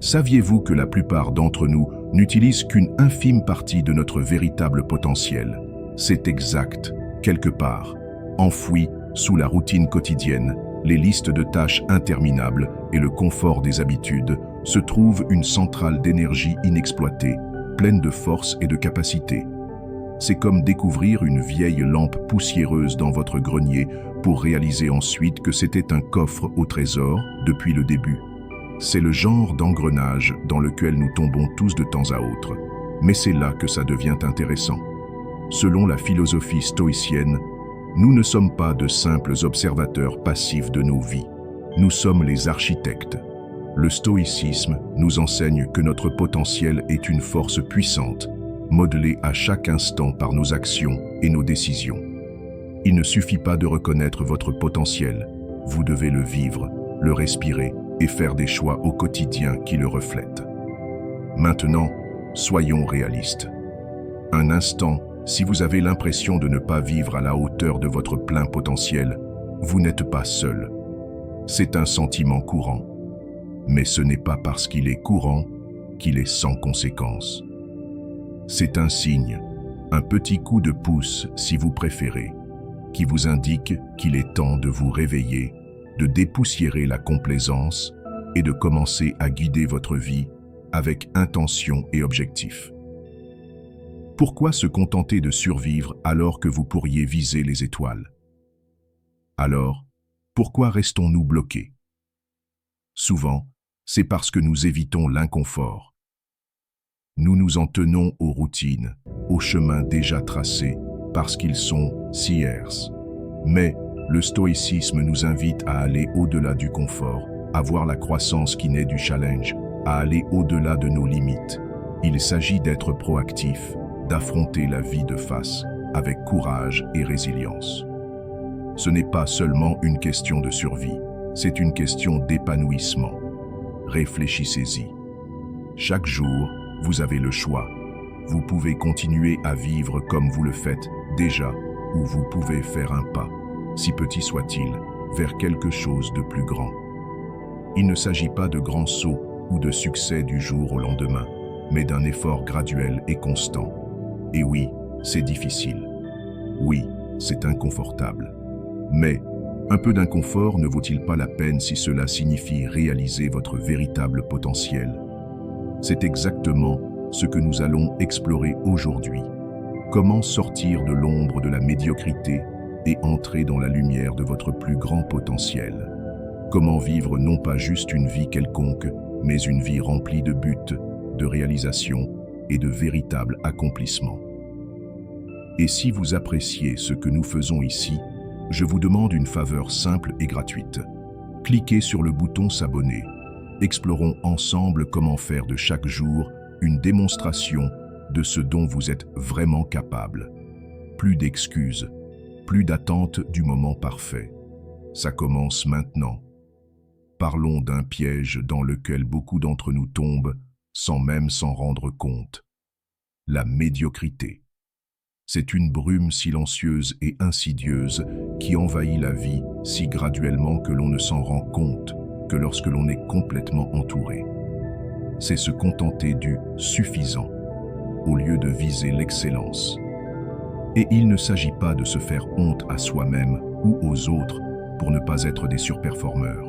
Saviez-vous que la plupart d'entre nous n'utilisent qu'une infime partie de notre véritable potentiel? C'est exact, quelque part, enfoui sous la routine quotidienne, les listes de tâches interminables et le confort des habitudes, se trouve une centrale d'énergie inexploitée, pleine de force et de capacité. C'est comme découvrir une vieille lampe poussiéreuse dans votre grenier pour réaliser ensuite que c'était un coffre au trésor depuis le début. C'est le genre d'engrenage dans lequel nous tombons tous de temps à autre. Mais c'est là que ça devient intéressant. Selon la philosophie stoïcienne, nous ne sommes pas de simples observateurs passifs de nos vies. Nous sommes les architectes. Le stoïcisme nous enseigne que notre potentiel est une force puissante, modelée à chaque instant par nos actions et nos décisions. Il ne suffit pas de reconnaître votre potentiel, vous devez le vivre, le respirer et faire des choix au quotidien qui le reflètent. Maintenant, soyons réalistes. Un instant, si vous avez l'impression de ne pas vivre à la hauteur de votre plein potentiel, vous n'êtes pas seul. C'est un sentiment courant. Mais ce n'est pas parce qu'il est courant qu'il est sans conséquence. C'est un signe, un petit coup de pouce si vous préférez, qui vous indique qu'il est temps de vous réveiller, de dépoussiérer la complaisance et de commencer à guider votre vie avec intention et objectif. Pourquoi se contenter de survivre alors que vous pourriez viser les étoiles? Alors, pourquoi restons-nous bloqués? Souvent, c'est parce que nous évitons l'inconfort. Nous nous en tenons aux routines, aux chemins déjà tracés, parce qu'ils sont CRs. Mais le stoïcisme nous invite à aller au-delà du confort, à voir la croissance qui naît du challenge, à aller au-delà de nos limites. Il s'agit d'être proactif, d'affronter la vie de face, avec courage et résilience. Ce n'est pas seulement une question de survie, c'est une question d'épanouissement. Réfléchissez-y. Chaque jour, vous avez le choix. Vous pouvez continuer à vivre comme vous le faites déjà, ou vous pouvez faire un pas, si petit soit-il, vers quelque chose de plus grand. Il ne s'agit pas de grands sauts ou de succès du jour au lendemain, mais d'un effort graduel et constant. Et oui, c'est difficile. Oui, c'est inconfortable. Mais un peu d'inconfort ne vaut-il pas la peine si cela signifie réaliser votre véritable potentiel? C'est exactement ce que nous allons explorer aujourd'hui. Comment sortir de l'ombre de la médiocrité et entrer dans la lumière de votre plus grand potentiel? Comment vivre non pas juste une vie quelconque, mais une vie remplie de buts, de réalisations et de véritables accomplissements. Et si vous appréciez ce que nous faisons ici, je vous demande une faveur simple et gratuite. Cliquez sur le bouton s'abonner. Explorons ensemble comment faire de chaque jour une démonstration de ce dont vous êtes vraiment capable. Plus d'excuses, plus d'attente du moment parfait. Ça commence maintenant. Parlons d'un piège dans lequel beaucoup d'entre nous tombent sans même s'en rendre compte. La médiocrité. C'est une brume silencieuse et insidieuse qui envahit la vie si graduellement que l'on ne s'en rend compte que lorsque l'on est complètement entouré. C'est se contenter du suffisant au lieu de viser l'excellence. Et il ne s'agit pas de se faire honte à soi-même ou aux autres pour ne pas être des surperformeurs.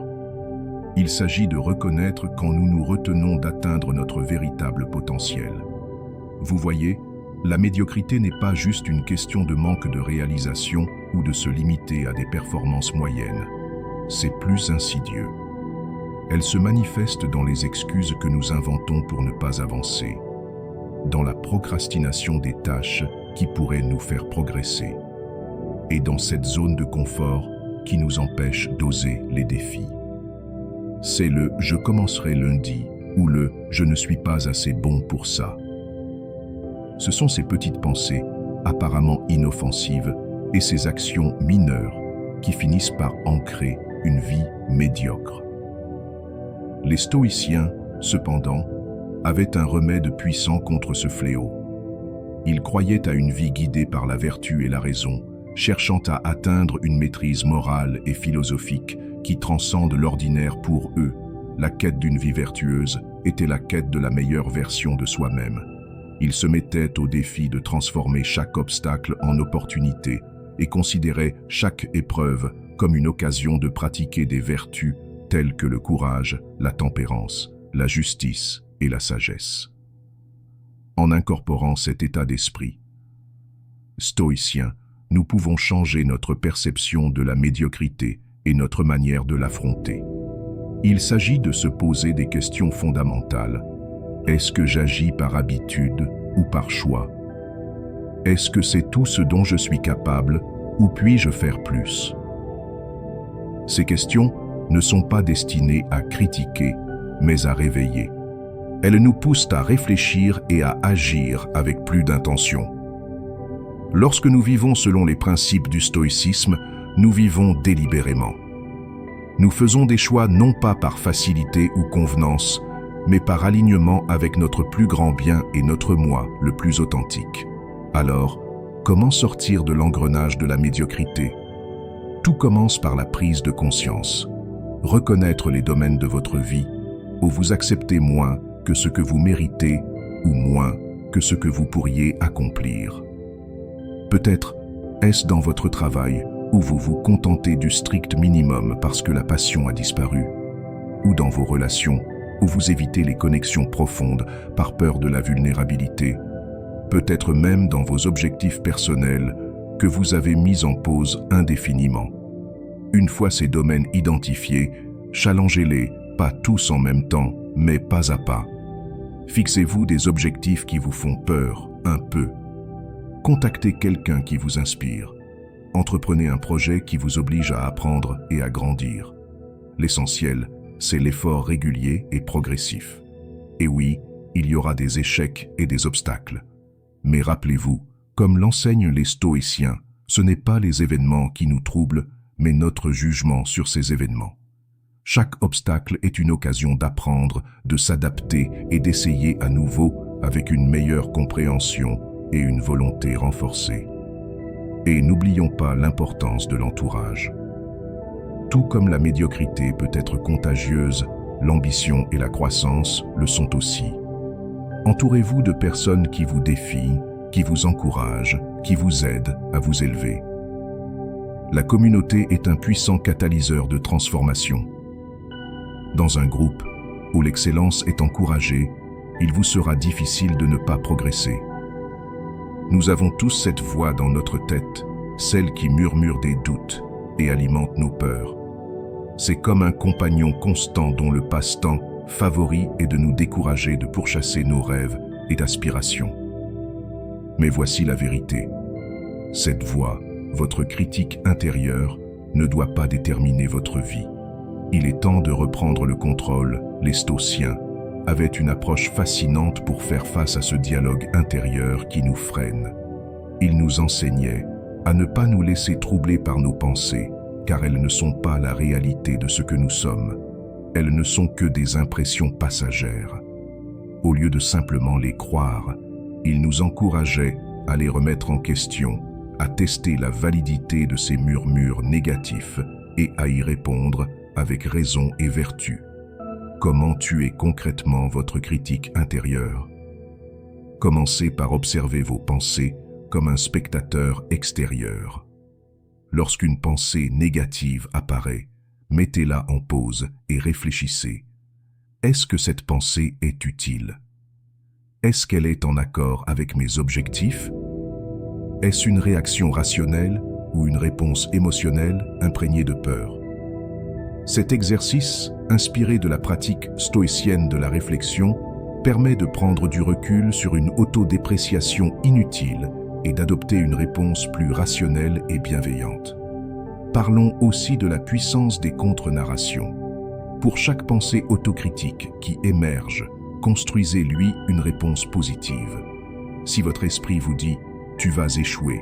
Il s'agit de reconnaître quand nous nous retenons d'atteindre notre véritable potentiel. Vous voyez, la médiocrité n'est pas juste une question de manque de réalisation ou de se limiter à des performances moyennes. C'est plus insidieux. Elle se manifeste dans les excuses que nous inventons pour ne pas avancer, dans la procrastination des tâches qui pourraient nous faire progresser, et dans cette zone de confort qui nous empêche d'oser les défis. C'est le « je commencerai lundi » ou le « je ne suis pas assez bon pour ça ». Ce sont ces petites pensées, apparemment inoffensives, et ces actions mineures qui finissent par ancrer une vie médiocre. Les stoïciens, cependant, avaient un remède puissant contre ce fléau. Ils croyaient à une vie guidée par la vertu et la raison, cherchant à atteindre une maîtrise morale et philosophique qui transcende l'ordinaire pour eux. La quête d'une vie vertueuse était la quête de la meilleure version de soi-même. Il se mettait au défi de transformer chaque obstacle en opportunité et considérait chaque épreuve comme une occasion de pratiquer des vertus telles que le courage, la tempérance, la justice et la sagesse. En incorporant cet état d'esprit stoïcien, nous pouvons changer notre perception de la médiocrité et notre manière de l'affronter. Il s'agit de se poser des questions fondamentales. Est-ce que j'agis par habitude ou par choix? Est-ce que c'est tout ce dont je suis capable ou puis-je faire plus? Ces questions ne sont pas destinées à critiquer, mais à réveiller. Elles nous poussent à réfléchir et à agir avec plus d'intention. Lorsque nous vivons selon les principes du stoïcisme, nous vivons délibérément. Nous faisons des choix non pas par facilité ou convenance, mais par alignement avec notre plus grand bien et notre moi le plus authentique. Alors, comment sortir de l'engrenage de la médiocrité? Tout commence par la prise de conscience. Reconnaître les domaines de votre vie où vous acceptez moins que ce que vous méritez ou moins que ce que vous pourriez accomplir. Peut-être est-ce dans votre travail où vous vous contentez du strict minimum parce que la passion a disparu, ou dans vos relations où vous évitez les connexions profondes par peur de la vulnérabilité, peut-être même dans vos objectifs personnels que vous avez mis en pause indéfiniment. Une fois ces domaines identifiés, challengez-les, pas tous en même temps, mais pas à pas. Fixez-vous des objectifs qui vous font peur, un peu. Contactez quelqu'un qui vous inspire. Entreprenez un projet qui vous oblige à apprendre et à grandir. L'essentiel, c'est l'effort régulier et progressif. Et oui, il y aura des échecs et des obstacles. Mais rappelez-vous, comme l'enseignent les stoïciens, ce n'est pas les événements qui nous troublent, mais notre jugement sur ces événements. Chaque obstacle est une occasion d'apprendre, de s'adapter et d'essayer à nouveau avec une meilleure compréhension et une volonté renforcée. Et n'oublions pas l'importance de l'entourage. Tout comme la médiocrité peut être contagieuse, l'ambition et la croissance le sont aussi. Entourez-vous de personnes qui vous défient, qui vous encouragent, qui vous aident à vous élever. La communauté est un puissant catalyseur de transformation. Dans un groupe où l'excellence est encouragée, il vous sera difficile de ne pas progresser. Nous avons tous cette voix dans notre tête, celle qui murmure des doutes et alimente nos peurs. C'est comme un compagnon constant dont le passe-temps favori est de nous décourager de pourchasser nos rêves et d'aspirations. Mais voici la vérité. Cette voix, votre critique intérieure, ne doit pas déterminer votre vie. Il est temps de reprendre le contrôle. Les stoïciens avaient une approche fascinante pour faire face à ce dialogue intérieur qui nous freine. Ils nous enseignaient à ne pas nous laisser troubler par nos pensées, car elles ne sont pas la réalité de ce que nous sommes. Elles ne sont que des impressions passagères. Au lieu de simplement les croire, ils nous encourageaient à les remettre en question, à tester la validité de ces murmures négatifs et à y répondre avec raison et vertu. Comment tuer concrètement votre critique intérieure? Commencez par observer vos pensées comme un spectateur extérieur. Lorsqu'une pensée négative apparaît, mettez-la en pause et réfléchissez. Est-ce que cette pensée est utile? Est-ce qu'elle est en accord avec mes objectifs? Est-ce une réaction rationnelle ou une réponse émotionnelle imprégnée de peur? Cet exercice, inspiré de la pratique stoïcienne de la réflexion, permet de prendre du recul sur une autodépréciation inutile et d'adopter une réponse plus rationnelle et bienveillante. Parlons aussi de la puissance des contre-narrations. Pour chaque pensée autocritique qui émerge, construisez-lui une réponse positive. Si votre esprit vous dit « tu vas échouer »,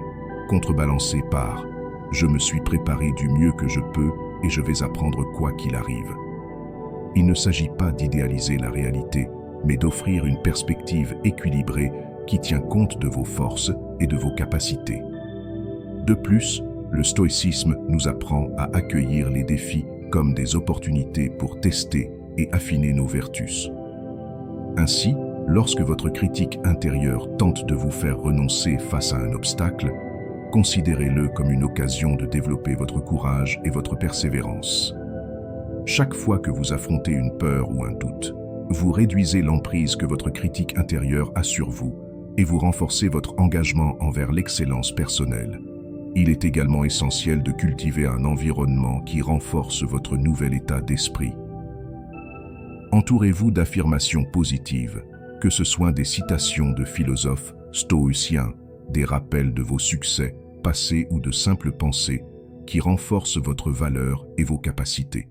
contrebalancez par « je me suis préparé du mieux que je peux et je vais apprendre quoi qu'il arrive ». Il ne s'agit pas d'idéaliser la réalité, mais d'offrir une perspective équilibrée qui tient compte de vos forces et de vos capacités. De plus, le stoïcisme nous apprend à accueillir les défis comme des opportunités pour tester et affiner nos vertus. Ainsi, lorsque votre critique intérieure tente de vous faire renoncer face à un obstacle, considérez-le comme une occasion de développer votre courage et votre persévérance. Chaque fois que vous affrontez une peur ou un doute, vous réduisez l'emprise que votre critique intérieure a sur vous et vous renforcez votre engagement envers l'excellence personnelle. Il est également essentiel de cultiver un environnement qui renforce votre nouvel état d'esprit. Entourez-vous d'affirmations positives, que ce soit des citations de philosophes stoïciens, des rappels de vos succès passés ou de simples pensées qui renforcent votre valeur et vos capacités.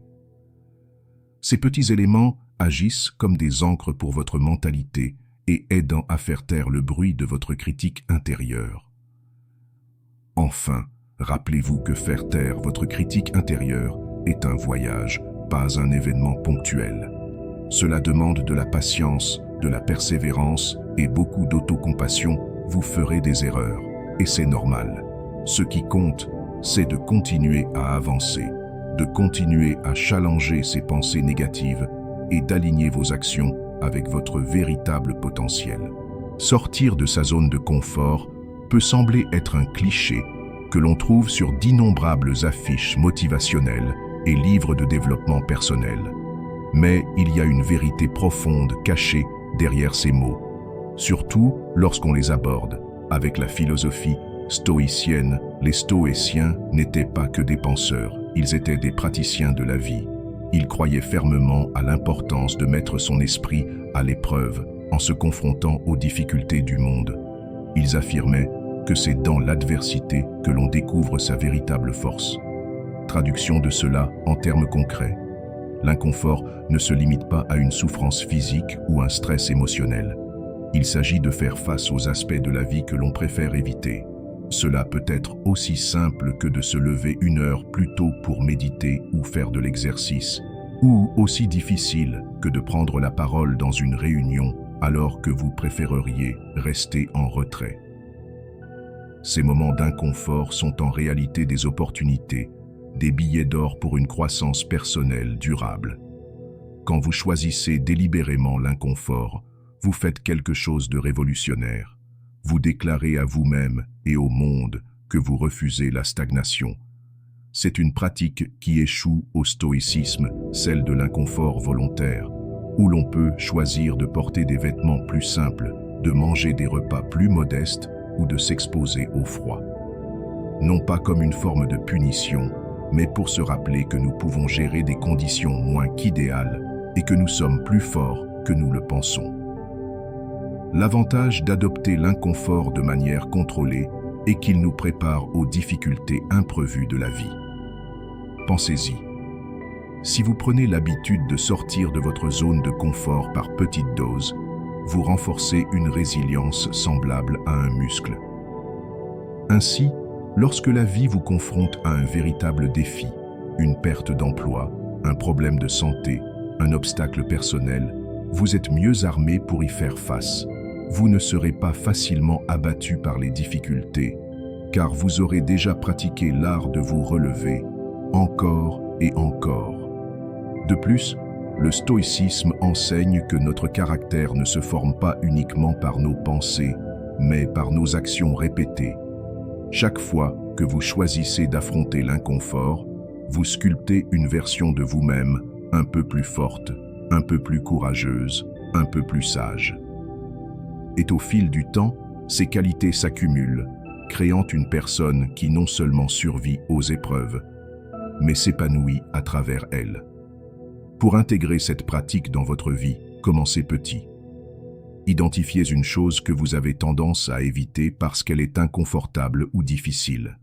Ces petits éléments agissent comme des ancres pour votre mentalité et aidant à faire taire le bruit de votre critique intérieure. Enfin, rappelez-vous que faire taire votre critique intérieure est un voyage, pas un événement ponctuel. Cela demande de la patience, de la persévérance et beaucoup d'autocompassion. Vous ferez des erreurs, et c'est normal. Ce qui compte, c'est de continuer à avancer, de continuer à challenger ces pensées négatives et d'aligner vos actions avec votre véritable potentiel. Sortir de sa zone de confort peut sembler être un cliché que l'on trouve sur d'innombrables affiches motivationnelles et livres de développement personnel. Mais il y a une vérité profonde cachée derrière ces mots, surtout lorsqu'on les aborde avec la philosophie stoïcienne. Les stoïciens n'étaient pas que des penseurs, ils étaient des praticiens de la vie. Ils croyaient fermement à l'importance de mettre son esprit à l'épreuve en se confrontant aux difficultés du monde. Ils affirmaient que c'est dans l'adversité que l'on découvre sa véritable force. Traduction de cela en termes concrets. L'inconfort ne se limite pas à une souffrance physique ou un stress émotionnel. Il s'agit de faire face aux aspects de la vie que l'on préfère éviter. Cela peut être aussi simple que de se lever 1 heure plus tôt pour méditer ou faire de l'exercice, ou aussi difficile que de prendre la parole dans une réunion alors que vous préféreriez rester en retrait. Ces moments d'inconfort sont en réalité des opportunités, des billets d'or pour une croissance personnelle durable. Quand vous choisissez délibérément l'inconfort, vous faites quelque chose de révolutionnaire. Vous déclarez à vous-même et au monde que vous refusez la stagnation. C'est une pratique qui échoue au stoïcisme, celle de l'inconfort volontaire, où l'on peut choisir de porter des vêtements plus simples, de manger des repas plus modestes ou de s'exposer au froid. Non pas comme une forme de punition, mais pour se rappeler que nous pouvons gérer des conditions moins qu'idéales et que nous sommes plus forts que nous le pensons. L'avantage d'adopter l'inconfort de manière contrôlée est qu'il nous prépare aux difficultés imprévues de la vie. Pensez-y. Si vous prenez l'habitude de sortir de votre zone de confort par petites doses, vous renforcez une résilience semblable à un muscle. Ainsi, lorsque la vie vous confronte à un véritable défi, une perte d'emploi, un problème de santé, un obstacle personnel, vous êtes mieux armé pour y faire face. Vous ne serez pas facilement abattu par les difficultés, car vous aurez déjà pratiqué l'art de vous relever, encore et encore. De plus, le stoïcisme enseigne que notre caractère ne se forme pas uniquement par nos pensées, mais par nos actions répétées. Chaque fois que vous choisissez d'affronter l'inconfort, vous sculptez une version de vous-même un peu plus forte, un peu plus courageuse, un peu plus sage. Et au fil du temps, ces qualités s'accumulent, créant une personne qui non seulement survit aux épreuves, mais s'épanouit à travers elles. Pour intégrer cette pratique dans votre vie, commencez petit. Identifiez une chose que vous avez tendance à éviter parce qu'elle est inconfortable ou difficile.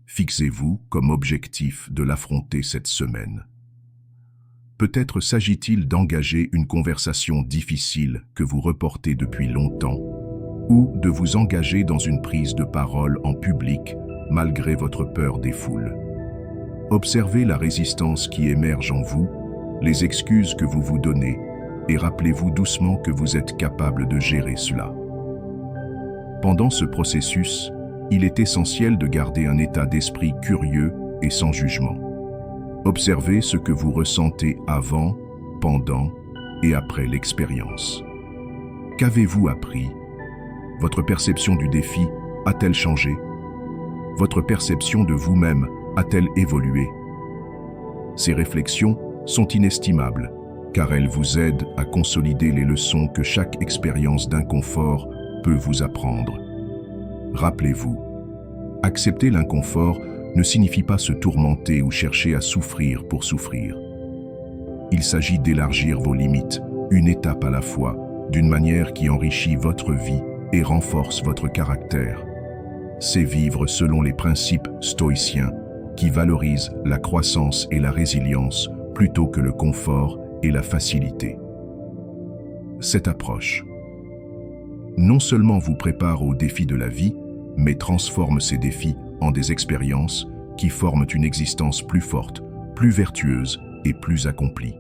Fixez-vous comme objectif de l'affronter cette semaine. Peut-être s'agit-il d'engager une conversation difficile que vous reportez depuis longtemps, ou de vous engager dans une prise de parole en public malgré votre peur des foules. Observez la résistance qui émerge en vous, les excuses que vous vous donnez, et rappelez-vous doucement que vous êtes capable de gérer cela. Pendant ce processus, il est essentiel de garder un état d'esprit curieux et sans jugement. Observez ce que vous ressentez avant, pendant et après l'expérience. Qu'avez-vous appris? Votre perception du défi a-t-elle changé? Votre perception de vous-même a-t-elle évolué? Ces réflexions sont inestimables, car elles vous aident à consolider les leçons que chaque expérience d'inconfort peut vous apprendre. Rappelez-vous, accepter l'inconfort ne signifie pas se tourmenter ou chercher à souffrir pour souffrir. Il s'agit d'élargir vos limites, une étape à la fois, d'une manière qui enrichit votre vie et renforce votre caractère. C'est vivre selon les principes stoïciens qui valorisent la croissance et la résilience plutôt que le confort et la facilité. Cette approche non seulement vous prépare aux défis de la vie, mais transforme ces défis en des expériences qui forment une existence plus forte, plus vertueuse et plus accomplie.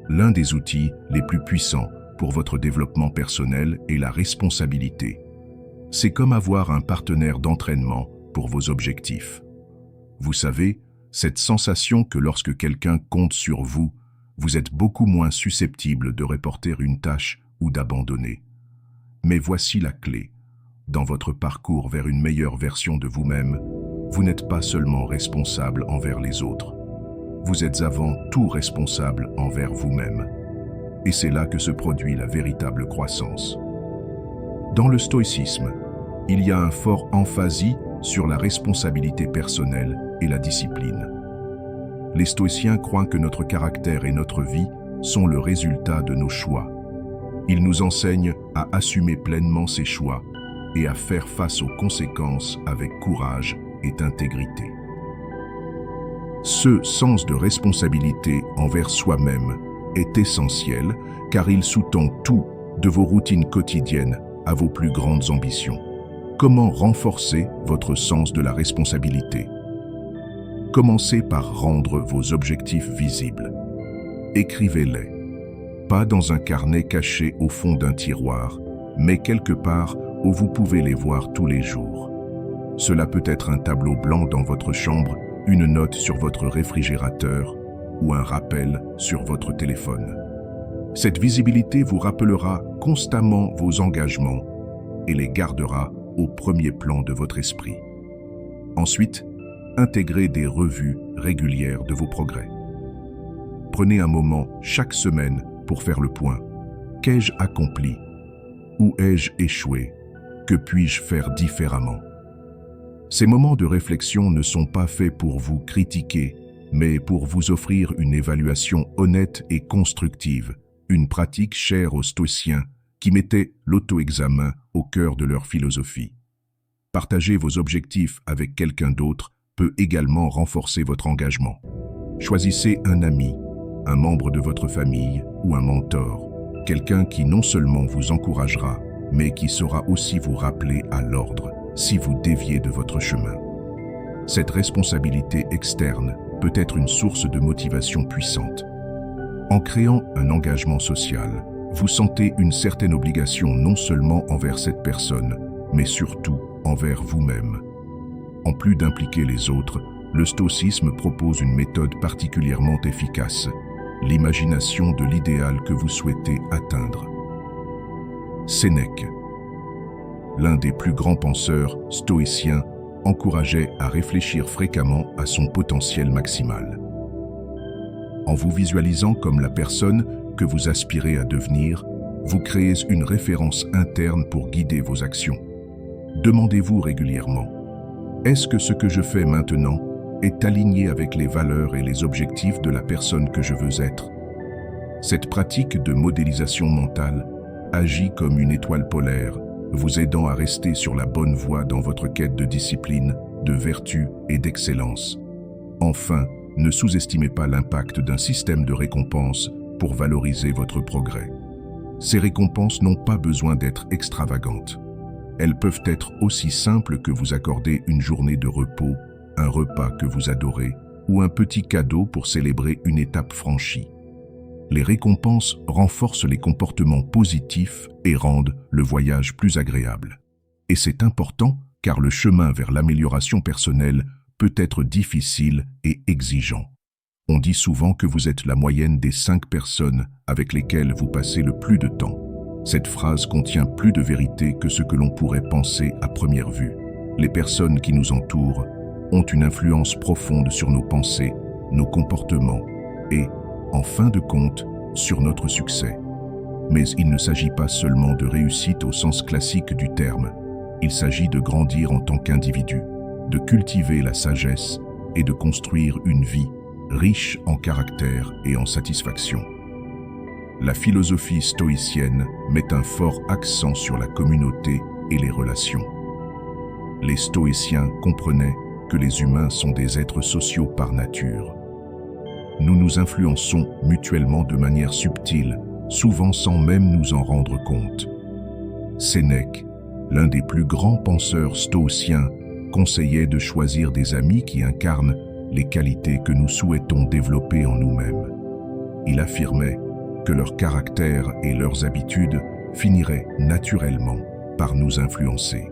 L'un des outils les plus puissants pour votre développement personnel est la responsabilité. C'est comme avoir un partenaire d'entraînement pour vos objectifs. Vous savez, cette sensation que lorsque quelqu'un compte sur vous, vous êtes beaucoup moins susceptible de reporter une tâche ou d'abandonner. Mais voici la clé. Dans votre parcours vers une meilleure version de vous-même, vous n'êtes pas seulement responsable envers les autres. Vous êtes avant tout responsable envers vous-même. Et c'est là que se produit la véritable croissance. Dans le stoïcisme, il y a un fort emphasis sur la responsabilité personnelle et la discipline. Les stoïciens croient que notre caractère et notre vie sont le résultat de nos choix. Ils nous enseignent à assumer pleinement ces choix et à faire face aux conséquences avec courage et intégrité. Ce sens de responsabilité envers soi-même est essentiel car il sous-tend tout de vos routines quotidiennes à vos plus grandes ambitions. Comment renforcer votre sens de la responsabilité? Commencez par rendre vos objectifs visibles. Écrivez-les, pas dans un carnet caché au fond d'un tiroir, mais quelque part où vous pouvez les voir tous les jours. Cela peut être un tableau blanc dans votre chambre, une note sur votre réfrigérateur ou un rappel sur votre téléphone. Cette visibilité vous rappellera constamment vos engagements et les gardera au premier plan de votre esprit. Ensuite, intégrez des revues régulières de vos progrès. Prenez un moment chaque semaine pour faire le point. Qu'ai-je accompli? Où ai-je échoué? Que puis-je faire différemment? Ces moments de réflexion ne sont pas faits pour vous critiquer, mais pour vous offrir une évaluation honnête et constructive, une pratique chère aux stoïciens qui mettaient l'auto-examen au cœur de leur philosophie. Partager vos objectifs avec quelqu'un d'autre peut également renforcer votre engagement. Choisissez un ami, un membre de votre famille ou un mentor, quelqu'un qui non seulement vous encouragera, mais qui saura aussi vous rappeler à l'ordre si vous déviez de votre chemin. Cette responsabilité externe peut être une source de motivation puissante. En créant un engagement social, vous sentez une certaine obligation non seulement envers cette personne, mais surtout envers vous-même. En plus d'impliquer les autres, le stoïcisme propose une méthode particulièrement efficace, l'imagination de l'idéal que vous souhaitez atteindre. Sénèque, l'un des plus grands penseurs stoïciens, encourageait à réfléchir fréquemment à son potentiel maximal. En vous visualisant comme la personne que vous aspirez à devenir, vous créez une référence interne pour guider vos actions. Demandez-vous régulièrement, est-ce que ce que je fais maintenant est aligné avec les valeurs et les objectifs de la personne que je veux être? Cette pratique de modélisation mentale agit comme une étoile polaire, vous aidant à rester sur la bonne voie dans votre quête de discipline, de vertu et d'excellence. Enfin, ne sous-estimez pas l'impact d'un système de récompenses pour valoriser votre progrès. Ces récompenses n'ont pas besoin d'être extravagantes. Elles peuvent être aussi simples que vous accorder une journée de repos, un repas que vous adorez ou un petit cadeau pour célébrer une étape franchie. Les récompenses renforcent les comportements positifs et rendent le voyage plus agréable. Et c'est important car le chemin vers l'amélioration personnelle peut être difficile et exigeant. On dit souvent que vous êtes la moyenne des 5 personnes avec lesquelles vous passez le plus de temps. Cette phrase contient plus de vérité que ce que l'on pourrait penser à première vue. Les personnes qui nous entourent ont une influence profonde sur nos pensées, nos comportements et, en fin de compte, sur notre succès. Mais il ne s'agit pas seulement de réussite au sens classique du terme. Il s'agit de grandir en tant qu'individu, de cultiver la sagesse et de construire une vie riche en caractère et en satisfaction. La philosophie stoïcienne met un fort accent sur la communauté et les relations. Les stoïciens comprenaient que les humains sont des êtres sociaux par nature. Nous nous influençons mutuellement de manière subtile, souvent sans même nous en rendre compte. Sénèque, l'un des plus grands penseurs stoïciens, conseillait de choisir des amis qui incarnent les qualités que nous souhaitons développer en nous-mêmes. Il affirmait que leur caractère et leurs habitudes finiraient naturellement par nous influencer.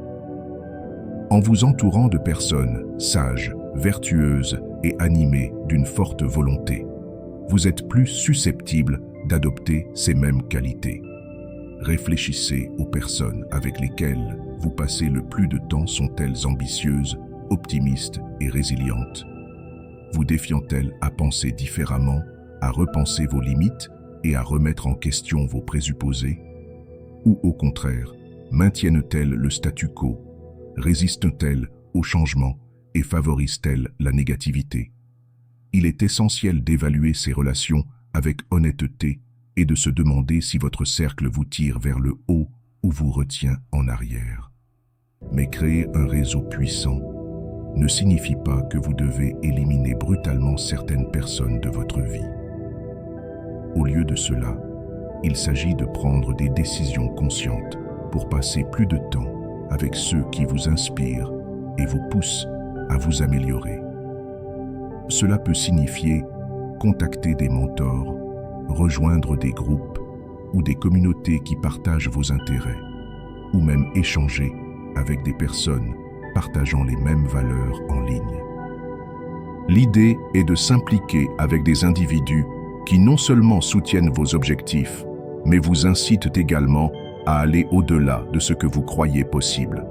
En vous entourant de personnes sages, vertueuses et animées d'une forte volonté, vous êtes plus susceptibles d'adopter ces mêmes qualités. Réfléchissez aux personnes avec lesquelles vous passez le plus de temps. Sont-elles ambitieuses, optimistes et résilientes? Vous défiant-elles à penser différemment, à repenser vos limites et à remettre en question vos présupposés? Ou au contraire, maintiennent-elles le statu quo, résistent-elles au changement et favorisent-elles la négativité? Il est essentiel d'évaluer ces relations avec honnêteté et de se demander si votre cercle vous tire vers le haut ou vous retient en arrière. Mais créer un réseau puissant ne signifie pas que vous devez éliminer brutalement certaines personnes de votre vie. Au lieu de cela, il s'agit de prendre des décisions conscientes pour passer plus de temps avec ceux qui vous inspirent et vous poussent à vous améliorer. Cela peut signifier contacter des mentors, rejoindre des groupes ou des communautés qui partagent vos intérêts, ou même échanger avec des personnes partageant les mêmes valeurs en ligne. L'idée est de s'impliquer avec des individus qui non seulement soutiennent vos objectifs, mais vous incitent également à aller au-delà de ce que vous croyez possible.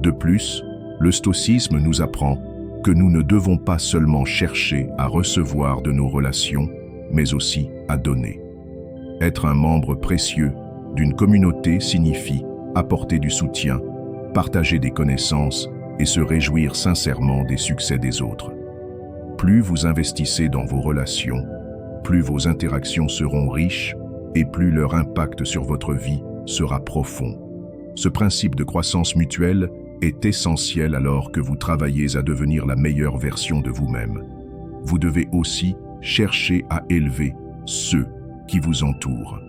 De plus, le stoïcisme nous apprend que nous ne devons pas seulement chercher à recevoir de nos relations, mais aussi à donner. Être un membre précieux d'une communauté signifie apporter du soutien, partager des connaissances et se réjouir sincèrement des succès des autres. Plus vous investissez dans vos relations, plus vos interactions seront riches et plus leur impact sur votre vie sera profond. Ce principe de croissance mutuelle est essentiel alors que vous travaillez à devenir la meilleure version de vous-même. Vous devez aussi chercher à élever ceux qui vous entourent.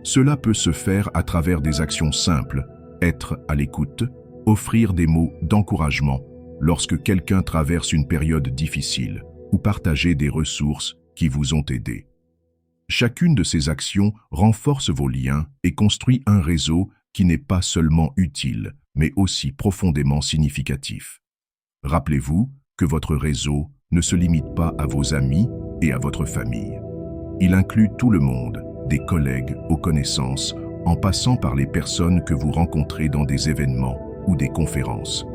Cela peut se faire à travers des actions simples, être à l'écoute, offrir des mots d'encouragement lorsque quelqu'un traverse une période difficile ou partager des ressources qui vous ont aidé. Chacune de ces actions renforce vos liens et construit un réseau qui n'est pas seulement utile, mais aussi profondément significatif. Rappelez-vous que votre réseau ne se limite pas à vos amis et à votre famille. Il inclut tout le monde, des collègues aux connaissances, en passant par les personnes que vous rencontrez dans des événements ou des conférences.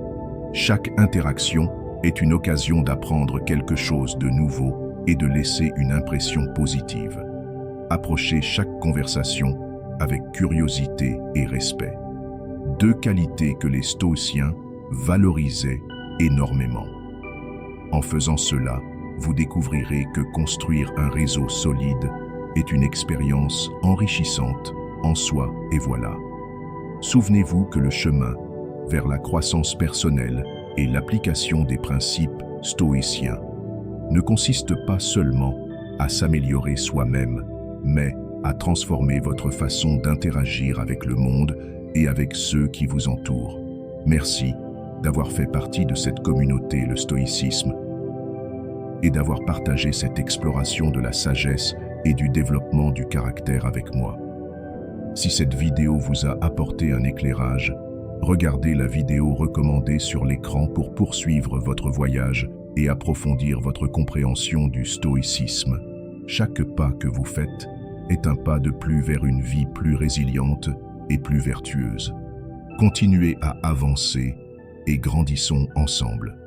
Chaque interaction est une occasion d'apprendre quelque chose de nouveau et de laisser une impression positive. Approchez chaque conversation avec curiosité et respect. Deux qualités que les stoïciens valorisaient énormément. En faisant cela, vous découvrirez que construire un réseau solide est une expérience enrichissante en soi et voilà. Souvenez-vous que le chemin vers la croissance personnelle et l'application des principes stoïciens ne consiste pas seulement à s'améliorer soi-même, mais à transformer votre façon d'interagir avec le monde et avec ceux qui vous entourent. Merci d'avoir fait partie de cette communauté, le stoïcisme, et d'avoir partagé cette exploration de la sagesse et du développement du caractère avec moi. Si cette vidéo vous a apporté un éclairage, regardez la vidéo recommandée sur l'écran pour poursuivre votre voyage et approfondir votre compréhension du stoïcisme. Chaque pas que vous faites est un pas de plus vers une vie plus résiliente et plus vertueuse. Continuez à avancer et grandissons ensemble.